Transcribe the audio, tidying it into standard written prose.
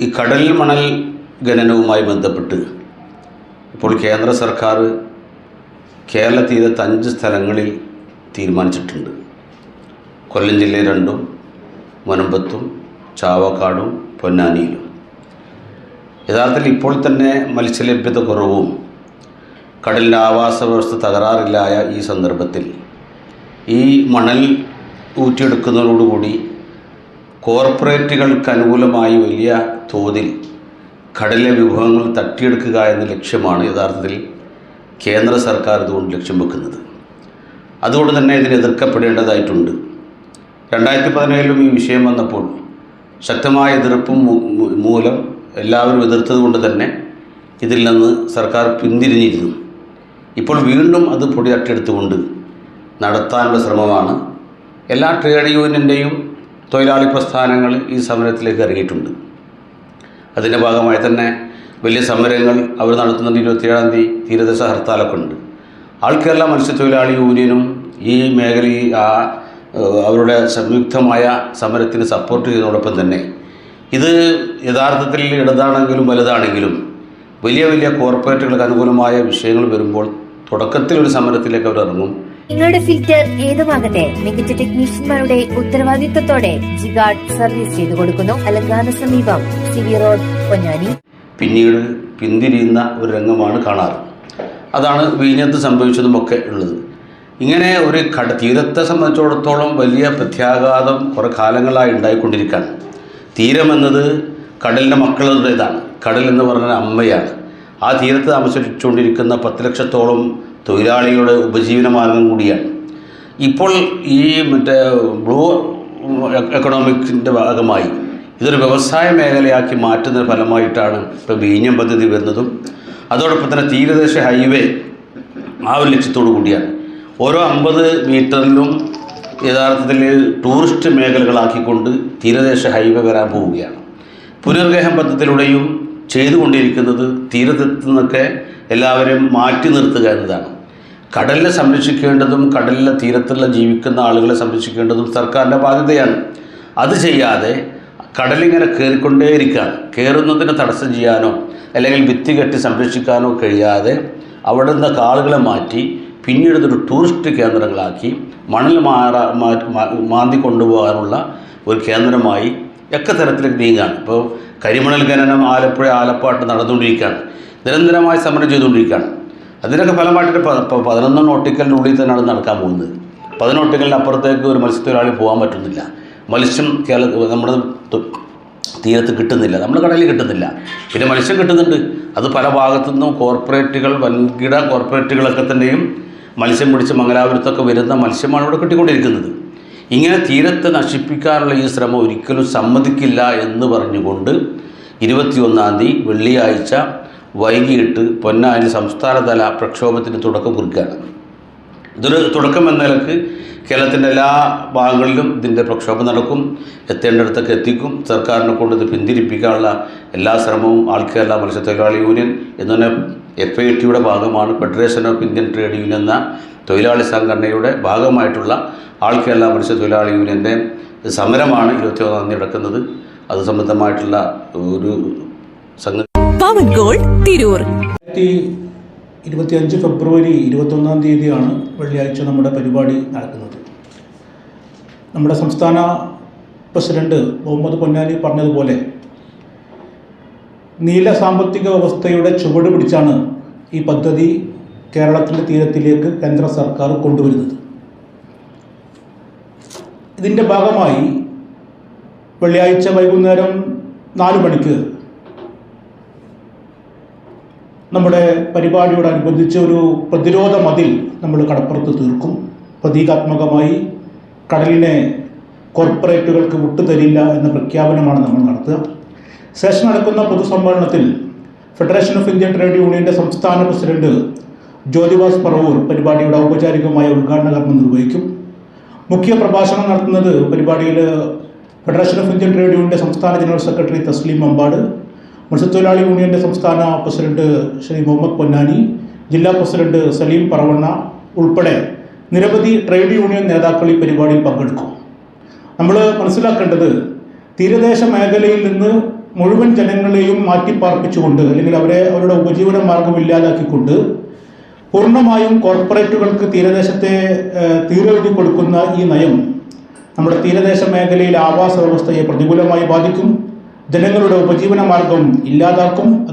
ഈ കടൽ മണൽ ഖനനവുമായി ബന്ധപ്പെട്ട് ഇപ്പോൾ കേന്ദ്ര സർക്കാർ കേരള തീരത്ത് 5 സ്ഥലങ്ങളിൽ തീരുമാനിച്ചിട്ടുണ്ട്. കൊല്ലം ജില്ലയിൽ 2, മുനമ്പത്തും ചാവക്കാടും പൊന്നാനിയിലും. യഥാർത്ഥത്തിൽ ഇപ്പോൾ തന്നെ മത്സ്യലഭ്യത കുറവും കടലിൻ്റെ ആവാസ വ്യവസ്ഥ തകരാറില്ലായ ഈ സന്ദർഭത്തിൽ ഈ മണൽ ഊറ്റിയെടുക്കുന്നതോടുകൂടി കോർപ്പറേറ്റുകൾക്ക് അനുകൂലമായി വലിയ തോതിൽ കടലിലെ വിഭവങ്ങൾ തട്ടിയെടുക്കുക എന്ന ലക്ഷ്യമാണ് യഥാർത്ഥത്തിൽ കേന്ദ്ര സർക്കാർ ഇതുകൊണ്ട് ലക്ഷ്യം വെക്കുന്നത്. അതുകൊണ്ട് തന്നെ ഇതിന് എതിർക്കപ്പെടേണ്ടതായിട്ടുണ്ട്. 2017 ഈ വിഷയം വന്നപ്പോൾ ശക്തമായ എതിർപ്പും മൂലം എല്ലാവരും എതിർത്തത് കൊണ്ട് തന്നെ ഇതിൽ നിന്ന് സർക്കാർ പിന്തിരിഞ്ഞിരുന്നു. ഇപ്പോൾ വീണ്ടും അത് പൊടി തട്ടിയെടുത്തുകൊണ്ട് നടത്താനുള്ള ശ്രമമാണ്. എല്ലാ ട്രേഡ് യൂണിയൻ്റെയും തൊഴിലാളി പ്രസ്ഥാനങ്ങൾ ഈ സമരത്തിലേക്ക് ഇറങ്ങിയിട്ടുണ്ട്. അതിൻ്റെ ഭാഗമായി തന്നെ വലിയ സമരങ്ങൾ അവർ നടത്തുന്നുണ്ട്. 27-ാം തീയതി തീരദേശ ഹർത്താലൊക്കെ ഉണ്ട്. ആൾ കേരള മത്സ്യത്തൊഴിലാളി യൂണിയനും ഈ മേഖലയിൽ അവരുടെ സംയുക്തമായ സമരത്തിന് സപ്പോർട്ട് ചെയ്യുന്നതോടൊപ്പം തന്നെ ഇത് യഥാർത്ഥത്തിൽ ഇടതാണെങ്കിലും വലുതാണെങ്കിലും വലിയ വലിയ കോർപ്പറേറ്റുകൾക്ക് അനുകൂലമായ വിഷയങ്ങൾ വരുമ്പോൾ തുടക്കത്തിലൊരു സമരത്തിലേക്ക് അവർ ഇറങ്ങും. നിങ്ങളുടെ ഫിൽറ്റർ ഏതുമാകട്ടെ മികച്ച ടെക്നീഷ്യന്മാരുടെ ഉത്തരവാദിത്വത്തോടെ ജിഗാർഡ് സർവീസ് ചെയ്തു കൊടുക്കുന്നു. അലങ്കാന സമീപം സിവി റോഡ്, പൊന്നാനി. പിന്നീട് പിന്തിരിയുന്ന ഒരു രംഗമാണ് കാണാറ്. അതാണ് വിഴിഞ്ഞത്ത് സംഭവിച്ചതുമൊക്കെ ഉള്ളത്. ഇങ്ങനെ ഒരു തീരത്തെ സംബന്ധിച്ചിടത്തോളം വലിയ പ്രത്യാഘാതം കുറേ കാലങ്ങളായി ഉണ്ടായിക്കൊണ്ടിരിക്കുകയാണ്. തീരമെന്നത് കടലിൻ്റെ മക്കളുടേതാണ്. കടൽ എന്ന് പറഞ്ഞാൽ അമ്മയാണ്. ആ തീരത്ത് താമസിച്ചുകൊണ്ടിരിക്കുന്ന 10 ലക്ഷത്തോളം തൊഴിലാളികളുടെ ഉപജീവനമാർഗം കൂടിയാണ്. ഇപ്പോൾ ഈ ബ്ലൂ എക്കണോമിക്സിൻ്റെ ഭാഗമായി ഇതൊരു വ്യവസായ മേഖലയാക്കി മാറ്റുന്ന ഫലമായിട്ടാണ് ഇപ്പോൾ വിഴിഞ്ഞം പദ്ധതി വരുന്നതും. അതോടൊപ്പം തന്നെ തീരദേശ ഹൈവേ ആ ഒരു ലക്ഷ്യത്തോടു കൂടിയാണ്. ഓരോ 50 മീറ്ററിലും യഥാർത്ഥത്തിൽ ടൂറിസ്റ്റ് മേഖലകളാക്കിക്കൊണ്ട് തീരദേശ ഹൈവേ വരാൻ പോവുകയാണ്. പുനർഗേഹം പദ്ധതിയിലൂടെയും ചെയ്തുകൊണ്ടിരിക്കുന്നത് തീരത്തു നിന്നൊക്കെ എല്ലാവരെയും മാറ്റി നിർത്തുക എന്നതാണ്. കടലിനെ സംരക്ഷിക്കേണ്ടതും കടലിലെ തീരത്തുള്ള ജീവിക്കുന്ന ആളുകളെ സംരക്ഷിക്കേണ്ടതും സർക്കാരിൻ്റെ ബാധ്യതയാണ്. അത് ചെയ്യാതെ കടലിങ്ങനെ കയറിക്കൊണ്ടേയിരിക്കുകയാണ്. കയറുന്നതിന് തടസ്സം ചെയ്യാനോ അല്ലെങ്കിൽ ഭിത്തി കെട്ടി സംരക്ഷിക്കാനോ കഴിയാതെ അവിടെ നിന്ന് ആളുകളെ മാറ്റി പിന്നീട് ഇതൊരു ടൂറിസ്റ്റ് കേന്ദ്രങ്ങളാക്കി മണൽ മാന്തി കൊണ്ടുപോകാനുള്ള ഒരു കേന്ദ്രമായി ഒക്കെ തരത്തിലേക്ക് നീങ്ങുകയാണ്. ഇപ്പോൾ കരിമണൽ ഖനനം ആലപ്പുഴ ആലപ്പാട്ട് നടന്നുകൊണ്ടിരിക്കുകയാണ്. നിരന്തരമായി സമരം ചെയ്തുകൊണ്ടിരിക്കുകയാണ്. അതിനൊക്കെ ഫലമായിട്ട് 11 നോട്ടിക്കലിനുള്ളിൽ തന്നെയാണ് നടക്കാൻ പോകുന്നത്. 10 നോട്ടിക്കലിന് അപ്പുറത്തേക്ക് ഒരു മത്സ്യത്തൊഴിലാളി പോകാൻ പറ്റുന്നില്ല. മത്സ്യം നമ്മുടെ തീരത്ത് കിട്ടുന്നില്ല, നമ്മുടെ കടലിൽ കിട്ടുന്നില്ല. പിന്നെ മത്സ്യം കിട്ടുന്നുണ്ട്. അത് പല ഭാഗത്തു നിന്നും കോർപ്പറേറ്റുകൾ, വൻകിട കോർപ്പറേറ്റുകളൊക്കെ തന്നെയും മത്സ്യം പിടിച്ച് മംഗലാപുരത്തൊക്കെ വരുന്ന മത്സ്യമാണ് ഇവിടെ കിട്ടിക്കൊണ്ടിരിക്കുന്നത്. ഇങ്ങനെ തീരത്തെ നശിപ്പിക്കാനുള്ള ഈ ശ്രമം ഒരിക്കലും സമ്മതിക്കില്ല എന്ന് പറഞ്ഞുകൊണ്ട് 21-ാം തീയതി വെള്ളിയാഴ്ച വൈകിട്ട് പൊന്നാനി സംസ്ഥാനതല പ്രക്ഷോഭത്തിന് തുടക്കം കുറിക്കുകയാണ്. ഇതൊരു തുടക്കം എന്ന നിലക്ക് കേരളത്തിൻ്റെ എല്ലാ ഭാഗങ്ങളിലും ഇതിൻ്റെ പ്രക്ഷോഭം നടക്കും. എത്തേണ്ടിടത്തൊക്കെ എത്തിക്കും. സർക്കാരിനെ കൊണ്ട് ഇത് പിന്തിരിപ്പിക്കാനുള്ള എല്ലാ ശ്രമവും ആൾ കേരള മത്സ്യത്തൊഴിലാളി യൂണിയൻ എന്ന് തന്നെ FITയുടെ ഭാഗമാണ്. Federation of Indian trade union എന്ന തൊഴിലാളി സംഘടനയുടെ ഭാഗമായിട്ടുള്ള ആൾ കേരള മത്സ്യത്തൊഴിലാളി യൂണിയൻ്റെ സമരമാണ് 21-ാം തീയതി നടക്കുന്നത്. അത് സംബന്ധമായിട്ടുള്ള ഒരു സംഗതി. പവൻ ഗോൾഡ് തിരൂർ. 2025 ഫെബ്രുവരി 21-ാം തീയതിയാണ് വെള്ളിയാഴ്ച നമ്മുടെ പരിപാടി നടക്കുന്നത്. നമ്മുടെ സംസ്ഥാന പ്രസിഡന്റ് മുഹമ്മദ് പൊന്നാനി പറഞ്ഞതുപോലെ നീല സാമ്പത്തിക വ്യവസ്ഥയുടെ ചുവട് പിടിച്ചാണ് ഈ പദ്ധതി കേരളത്തിൻ്റെ തീരത്തിലേക്ക് കേന്ദ്ര സർക്കാർ കൊണ്ടുവരുന്നത്. ഇതിൻ്റെ ഭാഗമായി വെള്ളിയാഴ്ച വൈകുന്നേരം 4 മണിക്ക് നമ്മുടെ പരിപാടിയോടനുബന്ധിച്ച് ഒരു പ്രതിരോധ മതിൽ നമ്മൾ കടപ്പുറത്ത് തീർക്കും. പ്രതീകാത്മകമായി കടലിനെ കോർപ്പറേറ്റുകൾക്ക് വിട്ടുതരില്ല എന്ന പ്രഖ്യാപനമാണ് നമ്മൾ നടത്തുക. ശേഷം നടക്കുന്ന പൊതുസമ്മേളനത്തിൽ ഫെഡറേഷൻ ഓഫ് ഇന്ത്യൻ ട്രേഡ് യൂണിയൻ്റെ സംസ്ഥാന പ്രസിഡന്റ് ജ്യോതിബാസ് പറവൂർ പരിപാടിയുടെ ഔപചാരികമായ ഉദ്ഘാടന കർമ്മം നിർവഹിക്കും. മുഖ്യ പ്രഭാഷണം നടത്തുന്നത് പരിപാടിയിൽ ഫെഡറേഷൻ ഓഫ് ഇന്ത്യൻ ട്രേഡ് യൂണിയൻ്റെ സംസ്ഥാന ജനറൽ സെക്രട്ടറി തസ്ലീം അമ്പാട്, മത്സ്യത്തൊഴിലാളി യൂണിയൻ്റെ സംസ്ഥാന പ്രസിഡന്റ് ശ്രീ മുഹമ്മദ് പൊന്നാനി, ജില്ലാ പ്രസിഡന്റ് സലീം പറവണ്ണ ഉൾപ്പെടെ നിരവധി ട്രേഡ് യൂണിയൻ നേതാക്കൾ ഈ പരിപാടിയിൽ പങ്കെടുക്കും. നമ്മൾ മനസ്സിലാക്കേണ്ടത് തീരദേശ മേഖലയിൽ നിന്ന് മുഴുവൻ ജനങ്ങളെയും മാറ്റിപ്പാർപ്പിച്ചുകൊണ്ട് അല്ലെങ്കിൽ അവരുടെ ഉപജീവന മാർഗം ഇല്ലാതാക്കിക്കൊണ്ട് പൂർണ്ണമായും കോർപ്പറേറ്റുകൾക്ക് തീരദേശത്തെ തീരെഴുതി കൊടുക്കുന്ന ഈ നയം നമ്മുടെ തീരദേശ മേഖലയിലെ ആവാസ വ്യവസ്ഥയെ പ്രതികൂലമായി ബാധിക്കും, ജനങ്ങളുടെ ഉപജീവന മാർഗം ഇല്ലാതാക്കും.